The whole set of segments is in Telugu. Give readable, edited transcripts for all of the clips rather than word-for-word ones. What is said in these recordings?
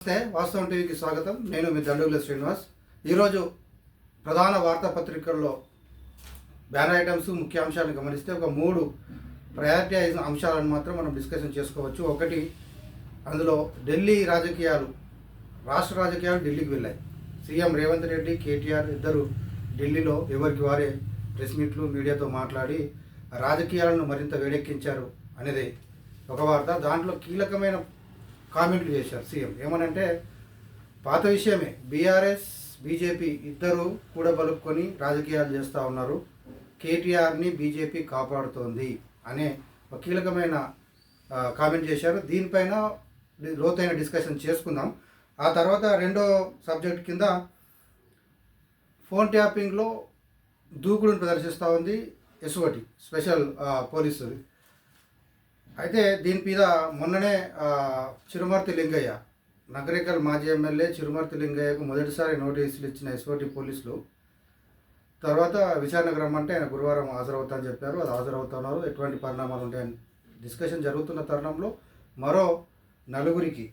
నమస్తే, వాస్తవం టీవీకి స్వాగతం. నేను మీ దండుగుల శ్రీనివాస్. ఈరోజు ప్రధాన వార్తాపత్రికల్లో బ్యానర్ ఐటమ్స్ ముఖ్యాంశాలను గమనిస్తే ఒక 3 ప్రయారిటీ అంశాలను మాత్రం మనం డిస్కషన్ చేసుకోవచ్చు. ఒకటి, అందులో ఢిల్లీ రాజకీయాలు, రాష్ట్ర రాజకీయాలు ఢిల్లీకి వెళ్ళాయి. సీఎం రేవంత్ రెడ్డి, కేటీఆర్ ఇద్దరు ఢిల్లీలో ఎవరికి వారే ప్రెస్ మీట్లు మీడియాతో మాట్లాడి రాజకీయాలను మరింత వేడెక్కించారు అనేది ఒక వార్త. దాంట్లో కీలకమైన కామెంట్లు చేశారు సీఎం. ఏమనంటే, పాత విషయమే, బీఆర్ఎస్ బీజేపీ ఇద్దరు కూడబలుక్కొని రాజకీయాలు చేస్తూ ఉన్నారు, కేటీఆర్ని బీజేపీ కాపాడుతోంది అనే ఒక కీలకమైన కామెంట్ చేశారు. దీనిపైన లోతైన డిస్కషన్ చేసుకుందాం. ఆ తర్వాత రెండో సబ్జెక్ట్ కింద ఫోన్ ట్యాపింగ్లో దూకుడును ప్రదర్శిస్తూ ఉంది ఎస్ఓటి స్పెషల్ పోలీసు. అయితే దీని మీద మొన్ననే చిరుమర్తి లింగయ్య, నగరికల్ మాజీ ఎమ్మెల్యే చిరుమర్తి లింగయ్యకు మొదటిసారి నోటీసులు ఇచ్చిన ఎస్ఓటి పోలీసులు తర్వాత విచారణకు రమ్మంటే ఆయన గురువారం హాజరవుతామని చెప్పారు. అది హాజరవుతున్నారు. ఎటువంటి పరిణామాలు ఉంటాయని డిస్కషన్ జరుగుతున్న తరుణంలో మరో నలుగురికి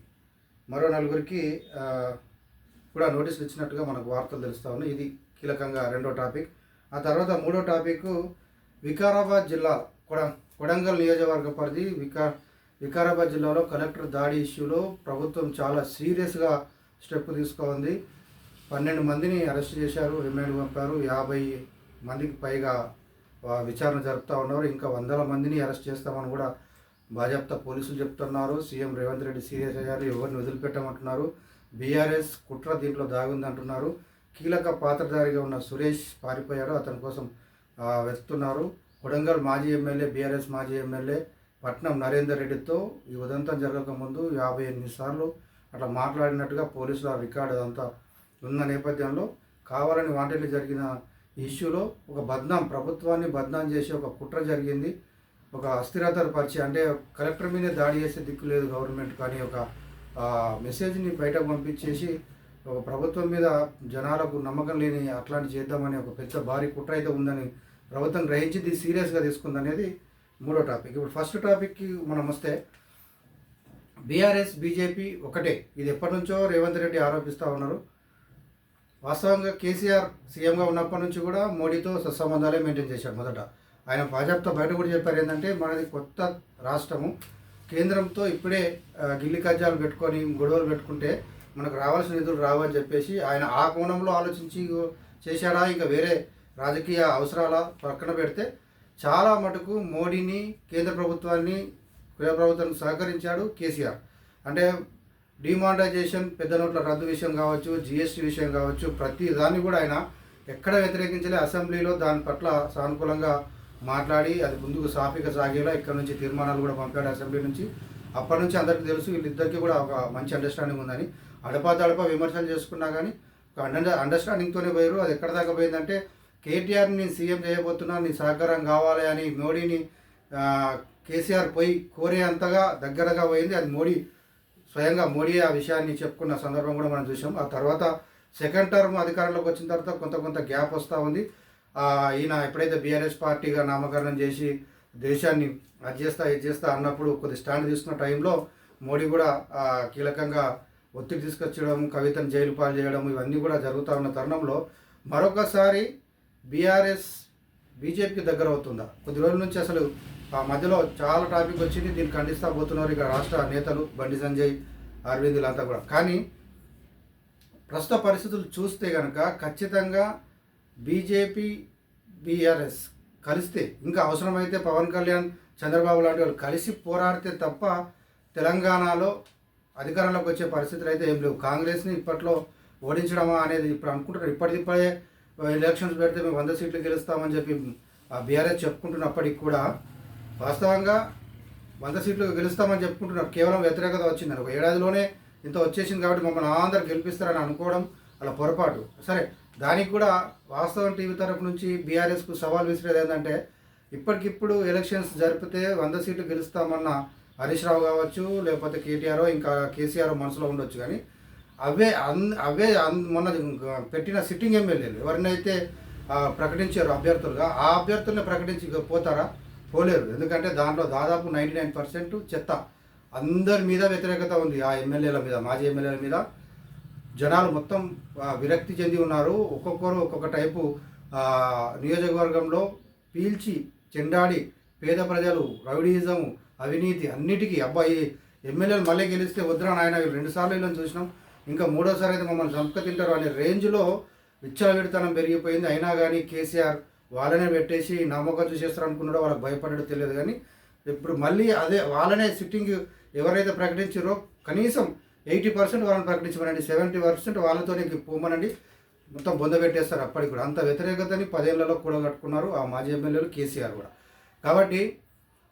కూడా నోటీసులు ఇచ్చినట్టుగా మనకు వార్తలు తెలుస్తూ ఉన్నాయి. ఇది కీలకంగా రెండో టాపిక్. ఆ తర్వాత మూడో టాపిక్, వికారాబాద్ జిల్లా కొడంగల్ నియోజకవర్గ పరిధి వికారాబాద్ జిల్లాలో కలెక్టర్ దాడి ఇష్యూలో ప్రభుత్వం చాలా సీరియస్గా స్టెప్ తీసుకోంది. 12 మందిని అరెస్ట్ చేశారు, రిమాండ్ పంపారు. 50 మందికి పైగా విచారణ జరుపుతూ ఉన్నారు. ఇంకా 100 మందిని అరెస్ట్ చేస్తామని కూడా భాజపా పోలీసులు చెప్తున్నారు. సీఎం రేవంత్ రెడ్డి సీరియస్ అయ్యారు, ఎవరిని వదిలిపెట్టమంటున్నారు. బీఆర్ఎస్ కుట్ర దీంట్లో దాగుందంటున్నారు. కీలక పాత్రధారిగా ఉన్న సురేష్ పారిపోయాడు, అతని కోసం వెతుకుతున్నారు. కొడంగల్ మాజీ ఎమ్మెల్యే, బీఆర్ఎస్ మాజీ ఎమ్మెల్యే పట్నం నరేందర్ రెడ్డితో ఈ ఉదంతం జరగకముందు 58 సార్లు అట్లా మాట్లాడినట్టుగా పోలీసుల రికార్డు అదంతా ఉన్న నేపథ్యంలో కావాలని వాటిల్లో జరిగిన ఇష్యూలో ఒక ప్రభుత్వాన్ని బద్నాం చేసి ఒక కుట్ర జరిగింది. ఒక అస్థిరతను పరిచి, అంటే కలెక్టర్ మీదే దాడి చేసే దిక్కు లేదు గవర్నమెంట్, కానీ ఒక మెసేజ్ని బయటకు పంపించేసి ఒక ప్రభుత్వం మీద జనాలకు నమ్మకం లేని అట్లాంటి చేద్దామని ఒక పెద్ద భారీ కుట్ర అయితే ఉందని ప్రభుత్వం గ్రహించి ఇది సీరియస్గా తీసుకుందనేది మూడో టాపిక్. ఇప్పుడు ఫస్ట్ టాపిక్కి మనం వస్తే, బీఆర్ఎస్ బీజేపీ ఒకటే, ఇది ఎప్పటి నుంచో రేవంత్ రెడ్డి ఆరోపిస్తూ ఉన్నారు. వాస్తవంగా కేసీఆర్ సీఎంగా ఉన్నప్పటి నుంచి కూడా మోడీతో సత్సంబంధాలే మెయింటైన్ చేశాడు. మొదట ఆయన భాజపాతో బయట కూడా చెప్పారు ఏంటంటే, మనది కొత్త రాష్ట్రము, కేంద్రంతో ఇప్పుడే గిల్లి కజ్జాలు పెట్టుకొని గొడవలు పెట్టుకుంటే మనకు రావాల్సిన నిధులు రావని చెప్పేసి ఆయన ఆ కోణంలో ఆలోచించి చేశాడా, ఇంకా వేరే రాజకీయ అవసరాల పక్కన పెడితే చాలా మటుకు మోడీని, కేంద్ర ప్రభుత్వాన్ని సహకరించాడు కేసీఆర్. అంటే డిమానిటైజేషన్, పెద్ద నోట్ల రద్దు విషయం కావచ్చు, జిఎస్టీ విషయం కావచ్చు, ప్రతి దాన్ని కూడా ఆయన ఎక్కడ వ్యతిరేకించలే. అసెంబ్లీలో దాని పట్ల సానుకూలంగా మాట్లాడి అది ముందుకు సాఫీగా సాగేలా ఇక్కడ నుంచి తీర్మానాలు కూడా పంపాడు అసెంబ్లీ నుంచి. అప్పటి నుంచి అందరికీ తెలుసు వీళ్ళిద్దరికీ కూడా ఒక మంచి అండర్స్టాండింగ్ ఉందని. అడపా విమర్శలు చేసుకున్నా కానీ ఒక అండర్స్టాండింగ్తోనే పోయారు. అది ఎక్కడ దాకా పోయిందంటే, కేటీఆర్ని సీఎం చేయబోతున్నా, నీ సహకారం కావాలి అని మోడీని కేసీఆర్ పోయి కోరే అంతగా దగ్గరగా పోయింది. అది స్వయంగా మోడీ ఆ విషయాన్ని చెప్పుకున్న సందర్భం కూడా మనం చూసాం. ఆ తర్వాత సెకండ్ టర్మ్ అధికారంలోకి వచ్చిన తర్వాత కొంత గ్యాప్ వస్తూ ఉంది. ఈయన ఎప్పుడైతే బీఆర్ఎస్ పార్టీగా నామకరణం చేసి దేశాన్ని ఇది చేస్తా అన్నప్పుడు కొద్ది స్టాండ్ తీసుకున్న టైంలో మోడీ కూడా కీలకంగా ఒత్తిడి తీసుకొచ్చడం, కవితను జైలు పాలు చేయడం, ఇవన్నీ కూడా జరుగుతూ ఉన్న తరుణంలో మరొకసారి బీఆర్ఎస్ బీజేపీకి దగ్గర అవుతుందా? కొద్ది రోజుల నుంచి అసలు ఆ మధ్యలో చాలా టాపిక్ వచ్చింది, దీన్ని ఖండిస్తూ పోతున్నారు ఇక రాష్ట్ర నేతలు, బండి సంజయ్, అరవిందులంతా కూడా. కానీ ప్రస్తుత పరిస్థితులు చూస్తే కనుక ఖచ్చితంగా బీజేపీ బీఆర్ఎస్ కలిస్తే, ఇంకా అవసరమైతే పవన్ కళ్యాణ్, చంద్రబాబు లాంటి వాళ్ళు కలిసి పోరాడితే తప్ప తెలంగాణలో అధికారంలోకి వచ్చే పరిస్థితులు అయితే ఏం లేవు. కాంగ్రెస్ని ఇప్పట్లో ఓడించడమా అనేది ఇప్పుడు అనుకుంటున్నారు. ఇప్పటికిప్పుడే ఎలక్షన్స్ పెడితే మేము 100 సీట్లు గెలుస్తామని చెప్పి బీఆర్ఎస్ చెప్పుకుంటున్నప్పటికి కూడా వాస్తవంగా 100 సీట్లు గెలుస్తామని చెప్పుకుంటున్నారు. కేవలం వ్యతిరేకత వచ్చిందని, ఒక ఏడాదిలోనే ఇంత వచ్చేసింది కాబట్టి మమ్మల్ని అందరూ గెలిపిస్తారని అనుకోవడం అలా పొరపాటు. సరే, దానికి కూడా వాస్తవం టీవీ తరపు నుంచి బీఆర్ఎస్కు సవాల్ విసిరేది ఏంటంటే, ఇప్పటికిప్పుడు ఎలక్షన్స్ జరిపితే 100 సీట్లు గెలుస్తామన్న హరీష్ రావు కావచ్చు, లేకపోతే కేటీఆర్ ఇంకా కేసీఆర్ మనసులో ఉండొచ్చు, కానీ అవే మొన్న పెట్టిన సిట్టింగ్ ఎమ్మెల్యేలు ఎవరినైతే ప్రకటించారో అభ్యర్థులుగా, ఆ అభ్యర్థుల్ని ప్రకటించి పోతారా? పోలేరు. ఎందుకంటే దాంట్లో దాదాపు 99% చెత్త. అందరి మీద వ్యతిరేకత ఉంది. ఆ ఎమ్మెల్యేల మీద, మాజీ ఎమ్మెల్యేల మీద జనాలు మొత్తం విరక్తి చెంది ఉన్నారు. ఒక్కొక్కరు ఒక్కొక్క టైపు నియోజకవర్గంలో పీల్చి చెండాడి పేద ప్రజలు, రౌడీయిజం, అవినీతి అన్నిటికీ అబ్బాయి ఎమ్మెల్యేలు మళ్ళీ గెలిస్తే వద్దురా నాయన, 2 సార్లు వీళ్ళని చూసినాం, ఇంకా 3వసారి అయితే మమ్మల్ని చంపక తింటారు అనే రేంజ్లో విచ్చలవిడితనం పెరిగిపోయింది. అయినా కానీ కేసీఆర్ వాళ్ళనే పెట్టేసి నమ్మకం చూసేస్తారు అనుకున్నాడో, వాళ్ళకి భయపడడం తెలియదు. కానీ ఇప్పుడు మళ్ళీ అదే వాళ్ళనే సిట్టింగ్ ఎవరైతే ప్రకటించారో కనీసం 80% వాళ్ళని ప్రకటించమనండి, 70% వాళ్ళతోనే పోమనండి, మొత్తం బొందబెట్టేస్తారు. అప్పటికి కూడా అంత వ్యతిరేకతని 10 ఏళ్లలో కూడగట్టుకున్నారు ఆ మాజీ ఎమ్మెల్యేలు, కేసీఆర్ కూడా. కాబట్టి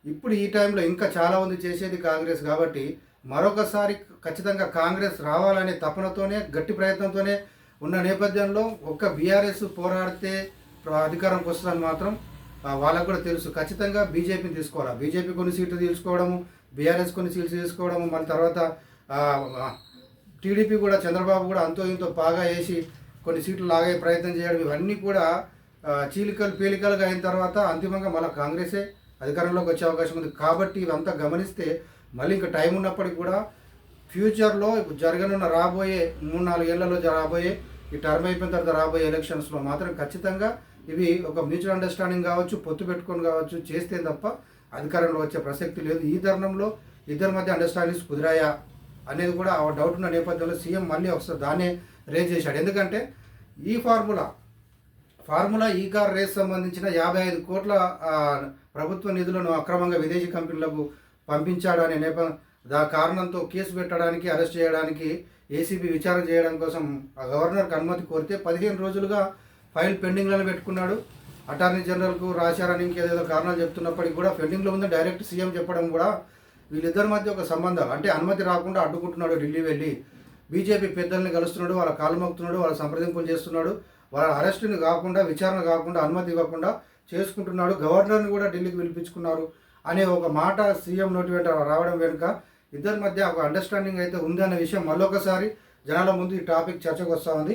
ఇప్పుడు ఈ టైంలో ఇంకా చాలా మంది చేసేది కాంగ్రెస్ కాబట్టి మరొకసారి ఖచ్చితంగా కాంగ్రెస్ రావాలనే తపనతోనే, గట్టి ప్రయత్నంతోనే ఉన్న నేపథ్యంలో ఒక్క బీఆర్ఎస్ పోరాడితే అధికారంకి వస్తుందని మాత్రం వాళ్ళకు కూడా తెలుసు. ఖచ్చితంగా బీజేపీని తీసుకోవాలి. బీజేపీ కొన్ని సీట్లు తీసుకోవడము, బీఆర్ఎస్ కొన్ని సీట్లు తీసుకోవడము, మళ్ళీ తర్వాత టీడీపీ కూడా, చంద్రబాబు కూడా అంతో ఇంతో బాగా వేసి కొన్ని సీట్లు లాగే ప్రయత్నం చేయడం, ఇవన్నీ కూడా చీలికలు పేలికలుగా అయిన తర్వాత అంతిమంగా మళ్ళీ కాంగ్రెసే అధికారంలోకి వచ్చే అవకాశం ఉంది. కాబట్టి ఇవంతా గమనిస్తే మళ్ళీ ఇంకా టైం ఉన్నప్పటికీ కూడా ఫ్యూచర్లో జరగనున్న రాబోయే 3-4 ఏళ్లలో రాబోయే ఈ టర్మ్ అయిపోయిన తర్వాత రాబోయే ఎలక్షన్స్లో మాత్రం ఖచ్చితంగా ఇవి ఒక మ్యూచువల్ అండర్స్టాండింగ్ కావచ్చు, పొత్తు పెట్టుకొని కావచ్చు చేస్తే తప్ప అధికారంలో వచ్చే ప్రసక్తి లేదు. ఈ తరుణంలో ఇద్దరి మధ్య అండర్స్టాండింగ్స్ కుదిరాయా అనేది కూడా ఆ డౌట్ ఉన్న నేపథ్యంలో సీఎం మళ్ళీ ఒకసారి దాన్నే రేజ్ చేశాడు. ఎందుకంటే ఈ ఫార్ములా ఈ కార్ రేస్ సంబంధించిన 55 కోట్ల ప్రభుత్వ నిధులను అక్రమంగా విదేశీ కంపెనీలకు పంపించాడు అనే కారణంతో కేసు పెట్టడానికి, అరెస్ట్ చేయడానికి ఏసీబీ విచారణ చేయడం కోసం ఆ గవర్నర్కి అనుమతి కోరితే 15 రోజులుగా ఫైల్ పెండింగ్లను పెట్టుకున్నాడు. అటార్నీ జనరల్కు రాశారని ఇంకేదేదో కారణాలు చెప్తున్నప్పటికీ కూడా పెండింగ్లో ఉంది. డైరెక్ట్ సీఎం చెప్పడం కూడా వీళ్ళిద్దరి మధ్య ఒక సంబంధం, అంటే అనుమతి రాకుండా అడ్డుకుంటున్నాడు. ఢిల్లీ వెళ్ళి బీజేపీ పెద్దల్ని కలుస్తున్నాడు, వాళ్ళ కాలు మొక్కుతున్నాడు, వాళ్ళ సంప్రదింపులు చేస్తున్నాడు, వాళ్ళ అరెస్టుని కాకుండా, విచారణ కాకుండా, అనుమతి ఇవ్వకుండా చేసుకుంటున్నాడు. గవర్నర్ని కూడా ఢిల్లీకి పిలిపించుకున్నారు అనే ఒక మాట సీఎం నోటి వెంట రావడం వెనుక ఇద్దరి మధ్య ఒక అండర్స్టాండింగ్ అయితే ఉంది అనే విషయం మళ్ళొకసారి జనాల ముందు ఈ టాపిక్ చర్చకు వస్తూ ఉంది.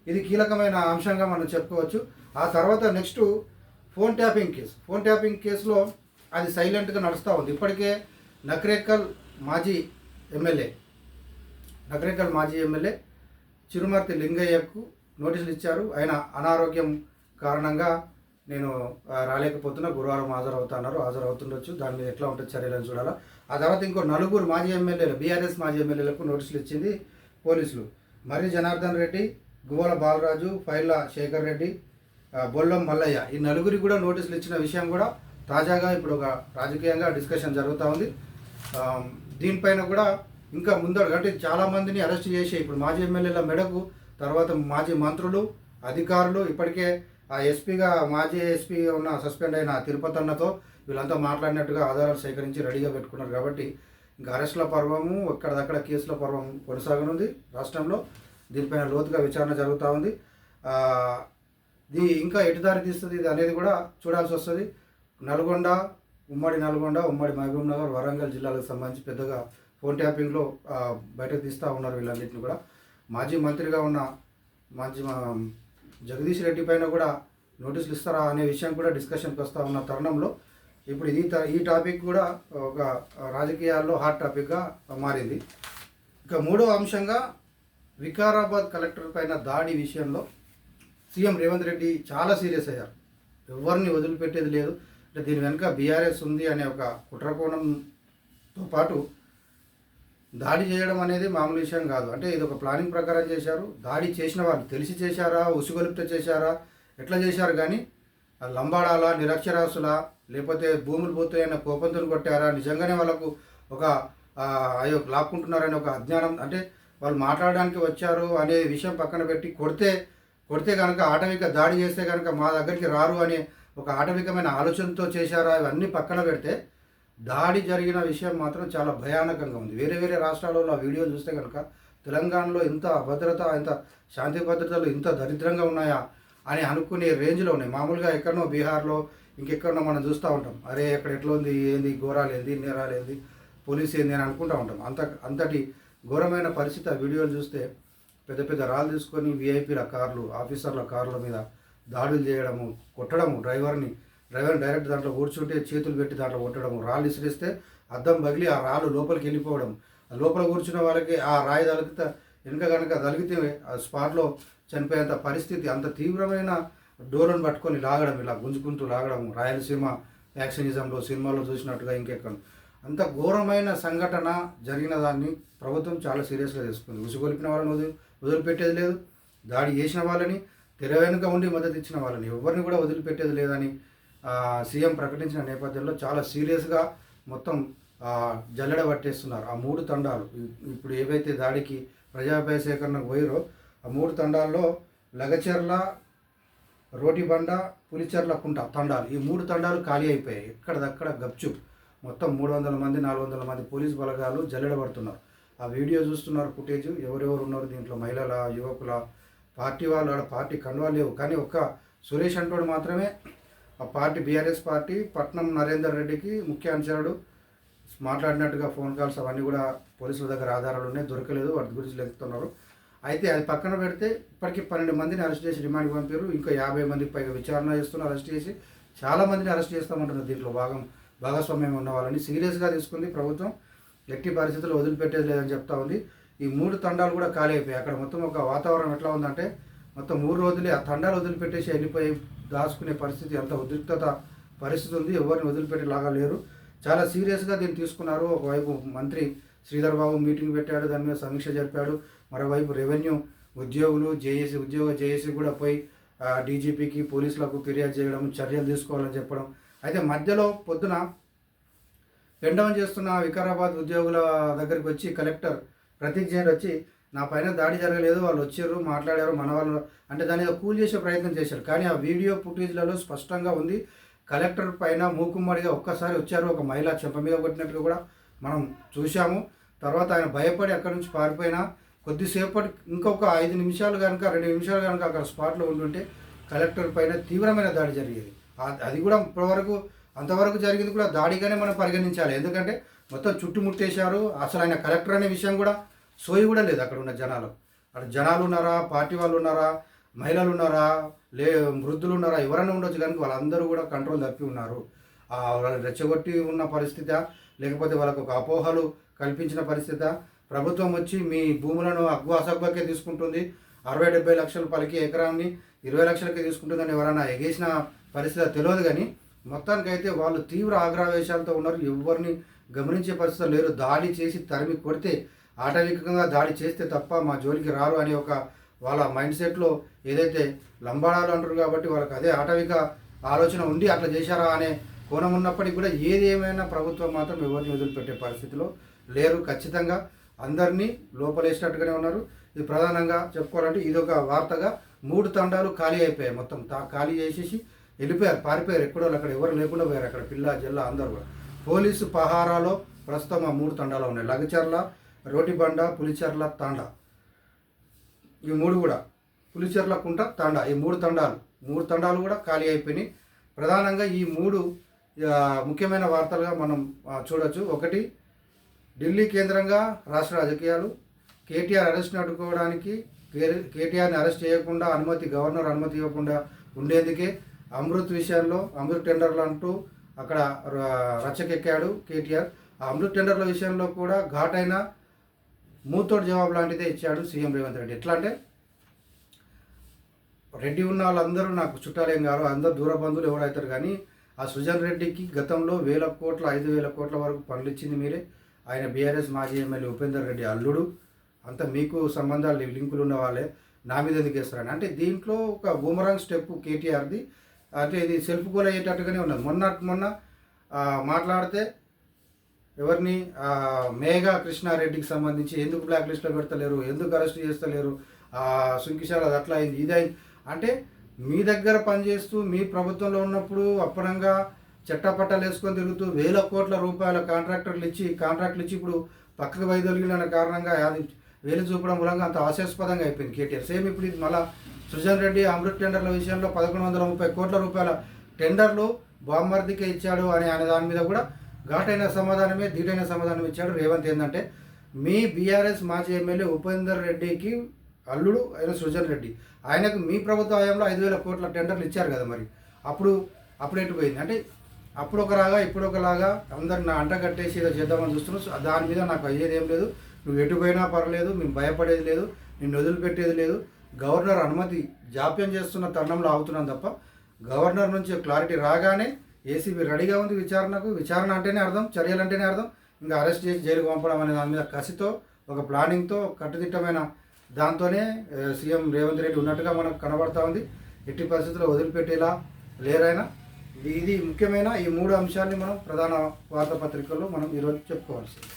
ఇది కీలకమైన అంశంగా మనం చెప్పుకోవచ్చు. ఆ తర్వాత నెక్స్ట్ ఫోన్ ట్యాపింగ్ కేసులో అది సైలెంట్గా నడుస్తూ ఉంది. ఇప్పటికే నకరేకల్ మాజీ ఎమ్మెల్యే చిరుమర్తి లింగయ్యకు నోటీసులు ఇచ్చారు. ఆయన అనారోగ్యం కారణంగా నేను రాలేకపోతున్నా, గురువారం హాజరవుతుండొచ్చు, దాని మీద ఎట్లా ఉంటుంది చర్యలను చూడాలా. ఆ తర్వాత ఇంకో 4 మాజీ ఎమ్మెల్యేలు, బీఆర్ఎస్ మాజీ ఎమ్మెల్యేలకు నోటీసులు ఇచ్చింది పోలీసులు. మర్రి జనార్దన్ రెడ్డి, గువ్వల బాలరాజు, ఫైళ్ళ శేఖర్ రెడ్డి, బొల్లం మల్లయ్య, ఈ 4 కూడా నోటీసులు ఇచ్చిన విషయం కూడా తాజాగా ఇప్పుడు ఒక రాజకీయంగా డిస్కషన్ జరుగుతూ ఉంది. దీనిపైన కూడా ఇంకా ముందడు అంటే చాలామందిని అరెస్ట్ చేసి ఇప్పుడు మాజీ ఎమ్మెల్యేల మెడకు, తర్వాత మాజీ మంత్రులు, అధికారులు, ఇప్పటికే ఆ మాజీ ఎస్పీగా ఉన్న సస్పెండ్ అయిన తిరుపతి అన్నతో వీళ్ళంతా మాట్లాడినట్టుగా ఆధారాలు సేకరించి రెడీగా పెట్టుకున్నారు. కాబట్టి ఇంకా అరెస్టుల పర్వము, ఎక్కడదక్కడ కేసుల పర్వం కొనసాగనుంది రాష్ట్రంలో. దీనిపైన లోతుగా విచారణ జరుగుతూ ఉంది. ఇంకా ఎటు దారి తీస్తుంది ఇది అనేది కూడా చూడాల్సి వస్తుంది. ఉమ్మడి నల్గొండ, ఉమ్మడి మహబూబ్ నగర్, వరంగల్ జిల్లాలకు సంబంధించి పెద్దగా ఫోన్ ట్యాపింగ్లో బయటకు తీస్తూ ఉన్నారు వీళ్ళన్నింటినీ కూడా. మాజీ మంత్రిగా ఉన్న జగదీష్ రెడ్డి పైన కూడా నోటీసులు ఇస్తారా అనే విషయం కూడా డిస్కషన్కి వస్తూ ఉన్న తరుణంలో ఇప్పుడు ఈ టాపిక్ కూడా ఒక రాజకీయాల్లో హాట్ టాపిక్గా మారింది. ఇక 3వ అంశంగా వికారాబాద్ కలెక్టర్ పైన దాడి విషయంలో సీఎం రేవంత్ రెడ్డి చాలా సీరియస్ అయ్యారు. ఎవరిని వదిలిపెట్టేది లేదు, అంటే దీని వెనుక బీఆర్ఎస్ ఉంది అనే ఒక కుట్రకోణంతో పాటు దాడి చేయడం అనేది మామూలు విషయం కాదు. అంటే ఇది ఒక ప్లానింగ్ ప్రకారం చేశారు. దాడి చేసిన వాళ్ళు తెలిసి చేశారా, ఉసుగొలుపుతో చేశారా, ఎట్లా చేశారు, కానీ లంబాడాలా, నిరక్షరాసులా, లేకపోతే భూములు పోతాయన్న కోపంతో కొట్టారా, నిజంగానే వాళ్ళకు ఒక అయ్యో లాక్కుంటున్నారని ఒక అజ్ఞానం, అంటే వాళ్ళు మాట్లాడడానికి వచ్చారు అనే విషయం పక్కన పెట్టి కొడితే కనుక ఆటవిక దాడి చేస్తే కనుక మా దగ్గరికి రారు అనే ఒక ఆటవికమైన ఆలోచనతో చేశారా, ఇవన్నీ పక్కన పెడితే దాడి జరిగిన విషయం మాత్రం చాలా భయానకంగా ఉంది. వేరే రాష్ట్రాలలో ఆ వీడియోలు చూస్తే కనుక తెలంగాణలో ఇంత అభద్రత, ఇంత శాంతి భద్రతలు ఇంత దరిద్రంగా ఉన్నాయా అని అనుకునే రేంజ్లో ఉన్నాయి. మామూలుగా ఎక్కడనో బీహార్లో ఇంకెక్కడనో మనం చూస్తూ ఉంటాం, అరే ఎక్కడ ఎట్లా ఉంది, ఏంది ఘోరాలు ఏంది, నేరాలు ఏంది, పోలీసు ఏంది అని అనుకుంటూ ఉంటాం. అంతటి ఘోరమైన పరిస్థితి ఆ వీడియోలు చూస్తే పెద్ద రాళ్ళు తీసుకొని వీఐపీల కార్లు, ఆఫీసర్ల కార్ల మీద దాడులు చేయడము, కొట్టడము, డ్రైవర్ని డైరెక్ట్ దాంట్లో కూర్చుంటే చేతులు పెట్టి దాంట్లో కొట్టడము, రాళ్ళు ఇసిరిస్తే అద్దం పగిలి ఆ రాళ్ళు లోపలికి వెళ్ళిపోవడం, లోపల కూర్చున్న వాళ్ళకి ఆ రాయి తగిలితే వెనుక కనుక తగిలితే ఆ స్పాట్లో చనిపోయేంత పరిస్థితి, అంత తీవ్రమైన డోర్లను పట్టుకొని లాగడం, ఇలా గుంజుకుంటూ లాగడం, రాయలసీమ యాక్షనిజంలో సినిమాలో చూసినట్టుగా ఇంకెక్కడ అంత ఘోరమైన సంఘటన జరిగిన దాన్ని ప్రభుత్వం చాలా సీరియస్గా తీసుకుంది. ఉసుగొలిపిన వాళ్ళని వదిలిపెట్టేది లేదు, దాడి చేసిన వాళ్ళని, తెర వెనుక ఉండి మద్దతు ఇచ్చిన వాళ్ళని ఎవరిని కూడా వదిలిపెట్టేది లేదని సీఎం ప్రకటించిన నేపథ్యంలో చాలా సీరియస్గా మొత్తం జల్లెడ పట్టేస్తున్నారు ఆ 3 తండాలు. ఇప్పుడు ఏవైతే దాడికి ప్రజాభయ సేకరణకు పోయారో ఆ 3 తండాల్లో లగచెర్ల, రోటిబండ, పులిచెర్ల, కుంట తండాలు, ఈ 3 తండాలు ఖాళీ అయిపోయాయి. ఎక్కడదక్కడ గప్చుప్ మొత్తం 300 మంది 400 మంది పోలీస్ బలగాలు జల్లెడ పడుతున్నారు. ఆ వీడియో చూస్తున్నారు, ఫుటేజ్. ఎవరెవరు ఉన్నారు దీంట్లో, మహిళల, యువకుల, పార్టీ వాళ్ళు, ఆడ పార్టీ కండువాలు లేవు. కానీ ఒక్క సురేష్ అంటోడు మాత్రమే ఆ party, BRS party, Patnam Narender రెడ్డికి ముఖ్య అనుచరుడు మాట్లాడినట్టుగా ఫోన్ కాల్స్ అవన్నీ కూడా పోలీసుల దగ్గర ఆధారాలు ఉన్నాయి, దొరకలేదు, వాటి గురించి లెక్కుతున్నారు. అయితే అది పక్కన పెడితే ఇప్పటికీ 12 మందిని అరెస్ట్ చేసి రిమాండ్కి పంపారు. ఇంకా 50 మందికి పైగా విచారణ చేస్తున్నారు, అరెస్ట్ చేసి చాలా మందిని అరెస్ట్ చేస్తామంటున్నారు. దీంట్లో భాగస్వామ్యం ఉన్న వాళ్ళని సీరియస్గా తీసుకుంది ప్రభుత్వం. ఎట్టి పరిస్థితుల్లో వదిలిపెట్టేది లేదని చెప్తా ఉంది. ఈ 3 తండాలు కూడా ఖాళీ అయిపోయాయి. అక్కడ మొత్తం ఒక వాతావరణం ఎట్లా ఉందంటే మొత్తం 3 రోజులే ఆ తండాలు వదిలిపెట్టేసి వెళ్ళిపోయి దాచుకునే పరిస్థితి, అంత ఉద్రిక్తత పరిస్థితి ఉంది. ఎవరిని వదిలిపెట్టేలాగా లేరు. చాలా సీరియస్గా దీన్ని తీసుకున్నారు. ఒకవైపు మంత్రి శ్రీధర్ బాబు మీటింగ్ పెట్టాడు, దాని మీద సమీక్ష జరిపాడు. మరోవైపు రెవెన్యూ ఉద్యోగులు, జేఏసీ కూడా పోయి డీజీపీకి, పోలీసులకు ఫిర్యాదు చేయడం, చర్యలు తీసుకోవాలని చెప్పడం. అయితే మధ్యలో పొద్దున పెండవం చేస్తున్న వికారాబాద్ ఉద్యోగుల దగ్గరికి వచ్చి కలెక్టర్ ప్రతీక్ జైన్ వచ్చి నా పైన దాడి జరగలేదు, వాళ్ళు వచ్చారు, మాట్లాడారు, మన వాళ్ళు అంటే దాన్ని కూల్ చేసే ప్రయత్నం చేశారు. కానీ ఆ వీడియో ఫుటేజ్లలో స్పష్టంగా ఉంది కలెక్టర్ పైన మూకుమ్మడిగా ఒక్కసారి వచ్చారు, ఒక మహిళ చెంప మీద కొట్టినట్టుగా కూడా మనం చూశాము. తర్వాత ఆయన భయపడి అక్కడి నుంచి పారిపోయినా కొద్దిసేపటి ఇంకొక 5 నిమిషాలు కనుక 2 నిమిషాలు కనుక అక్కడ స్పాట్లో ఉంటుంటే కలెక్టర్ పైన తీవ్రమైన దాడి జరిగేది. అది కూడా ఇప్పటివరకు అంతవరకు జరిగింది కూడా దాడిగానే మనం పరిగణించాలి. ఎందుకంటే మొత్తం చుట్టుముట్టేశారు. అసలు ఆయన కలెక్టర్ అనే విషయం కూడా సోయి కూడా లేదు అక్కడ ఉన్న జనాలు. అక్కడ జనాలు ఉన్నారా, పార్టీ వాళ్ళు ఉన్నారా, మహిళలు ఉన్నారా, వృద్ధులు ఉన్నారా, ఎవరైనా ఉండొచ్చు, కానీ వాళ్ళందరూ కూడా కంట్రోల్ తప్పి ఉన్నారు. వాళ్ళు రెచ్చగొట్టి ఉన్న పరిస్థితి, లేకపోతే వాళ్ళకు ఒక అపోహలు కల్పించిన పరిస్థితి. ప్రభుత్వం వచ్చి మీ భూములను అసగ్గుకే తీసుకుంటుంది, 60-70 లక్షలు పలికి ఎకరాన్ని 20 లక్షలకే తీసుకుంటుందని ఎవరైనా ఎగేసిన పరిస్థితి తెలియదు. కానీ మొత్తానికైతే వాళ్ళు తీవ్ర ఆగ్రహవేశాలతో ఉన్నారు. ఎవరిని గమనించే పరిస్థితులు లేరు. దాడి చేసి తరిమి కొడితే, ఆటవికంగా దాడి చేస్తే తప్ప మా జోలికి రారు అనే ఒక వాళ్ళ మైండ్ సెట్లో ఏదైతే లంబాడాలు అంటారు కాబట్టి వాళ్ళకి అదే ఆటవిక ఆలోచన ఉండి అట్లా చేశారా అనే కోణం ఉన్నప్పటికీ కూడా ఏది ఏమైనా ప్రభుత్వం మాత్రం ఎవరిని వదిలిపెట్టే పరిస్థితిలో లేరు. ఖచ్చితంగా అందరినీ లోపలేసినట్టుగానే ఉన్నారు. ఇది ప్రధానంగా చెప్పుకోవాలంటే ఇదొక వార్తగా 3 తండాలు ఖాళీ అయిపోయాయి. మొత్తం ఖాళీ చేసేసి వెళ్ళిపోయారు, పారిపోయారు. ఎక్కడో అక్కడ ఎవరు లేకుండా పోయారు. అక్కడ పిల్ల జల్ల అందరూ కూడా పోలీసు పహారాలో ప్రస్తుతం ఆ 3 తండాలు ఉన్నాయి. లగచెర్ల, రోటిబండ, పులిచెర్ల తాండా, ఈ 3 కూడా, పులిచెర్ల, కుంట, తాండా, ఈ 3 తండాలు కూడా ఖాళీ అయిపోయినాయి. ప్రధానంగా ఈ 3 ముఖ్యమైన వార్తలుగా మనం చూడొచ్చు. ఒకటి, ఢిల్లీ కేంద్రంగా రాష్ట్ర రాజకీయాలు. కేటీఆర్ అరెస్ట్ని అడ్డుకోవడానికి, కేటీఆర్ని అరెస్ట్ చేయకుండా గవర్నర్ అనుమతి ఇవ్వకుండా ఉండేందుకే అమృత్ విషయంలో అమృత్ టెండర్లు అంటూ అక్కడ రచ్చకెక్కాడు కేటీఆర్. ఆ అమృత్ టెండర్ల విషయంలో కూడా ఘాటైన మూతోడు జవాబు లాంటిదే ఇచ్చాడు సీఎం రేవంత్ రెడ్డి. ఎట్లా అంటే, రెడ్డి ఉన్న వాళ్ళందరూ నాకు చుట్టాలేం కాదు, అందరూ దూర బంధువులు ఎవరైతారు, కానీ ఆ సుజన్ రెడ్డికి గతంలో 1,000 కోట్ల 5,000 కోట్ల వరకు పనులు ఇచ్చింది మీరే. ఆయన బీఆర్ఎస్ మాజీ ఎమ్మెల్యే ఉపేందర్ రెడ్డి అల్లుడు. అంతా మీకు సంబంధాలు లింకులు ఉన్న వాళ్ళే, నా మీద ఎందుకు వేస్తారని. అంటే దీంట్లో ఒక బూమరాంగ్ స్టెప్ కేటీఆర్ది. అంటే ఇది సెల్ఫ్ గోల్ అయ్యేటట్టుగానే ఉన్నది. మొన్న మాట్లాడితే ఎవరిని, మేఘా కృష్ణారెడ్డికి సంబంధించి ఎందుకు బ్లాక్ లిస్ట్లో పెడతలేరు, ఎందుకు అరెస్ట్ చేస్తలేరు, సుంకిశాల అది అట్లా అయింది, ఇదైంది అంటే మీ దగ్గర పనిచేస్తూ మీ ప్రభుత్వంలో ఉన్నప్పుడు అప్పనంగా చట్టపట్టాలు వేసుకొని తిరుగుతూ 1,000 కోట్ల రూపాయల కాంట్రాక్టులు ఇచ్చి ఇప్పుడు పక్కకు వైదొలిగిన కారణంగా అది వేలు చూపడం మూలంగా అంత హాస్యాస్పదంగా అయిపోయింది కేటీఆర్. సేమ్ ఇప్పుడు ఇది మళ్ళీ సుజన్ రెడ్డి అమృత్ టెండర్ల విషయంలో 1,130 కోట్ల రూపాయల టెండర్లు బామ్మర్దికే ఇచ్చాడు అనే దాని మీద కూడా ఘాటైన సమాధానమే, ధీటైన సమాధానం ఇచ్చాడు రేవంత్. ఏంటంటే, మీ బీఆర్ఎస్ మాజీ ఎమ్మెల్యే ఉపేందర్ రెడ్డికి అల్లుడు అయిన సుజన్ రెడ్డి, ఆయనకు మీ ప్రభుత్వ హయాంలో 5,000 కోట్ల టెండర్లు ఇచ్చారు కదా, మరి అప్పుడు ఎటు పోయింది అంటే అప్పుడు ఒకలాగా ఇప్పుడు ఒకలాగా అందరిని అంట కట్టేసి ఏదో చేద్దామని చూస్తున్నావు. దాని మీద నాకు అయ్యేది ఏం లేదు. నువ్వు ఎటు పోయినా పర్లేదు, మేము భయపడేది లేదు, నిన్ను వదిలిపెట్టేది లేదు. గవర్నర్ అనుమతి జాప్యం చేస్తున్న తరుణంలో ఆగుతున్నాం తప్ప గవర్నర్ నుంచి క్లారిటీ రాగానే ఏసీబీ రెడీగా ఉంది విచారణకు. విచారణ అంటేనే అర్థం, చర్యలు అంటేనే అర్థం ఇంకా అరెస్ట్ చేసి జైలుకు పంపడం అనే దాని మీద కసితో, ఒక ప్లానింగ్తో, కట్టుదిట్టమైన దాంతోనే సీఎం రేవంత్ రెడ్డి ఉన్నట్టుగా మనకు కనబడతా ఉంది. ఎట్టి పరిస్థితుల్లో వదిలిపెట్టేలా లేరైనా. ఇది ముఖ్యమైన ఈ 3 అంశాలని మనం ప్రధాన వార్తాపత్రికల్లో మనం ఈరోజు చెప్పుకోవాల్సింది.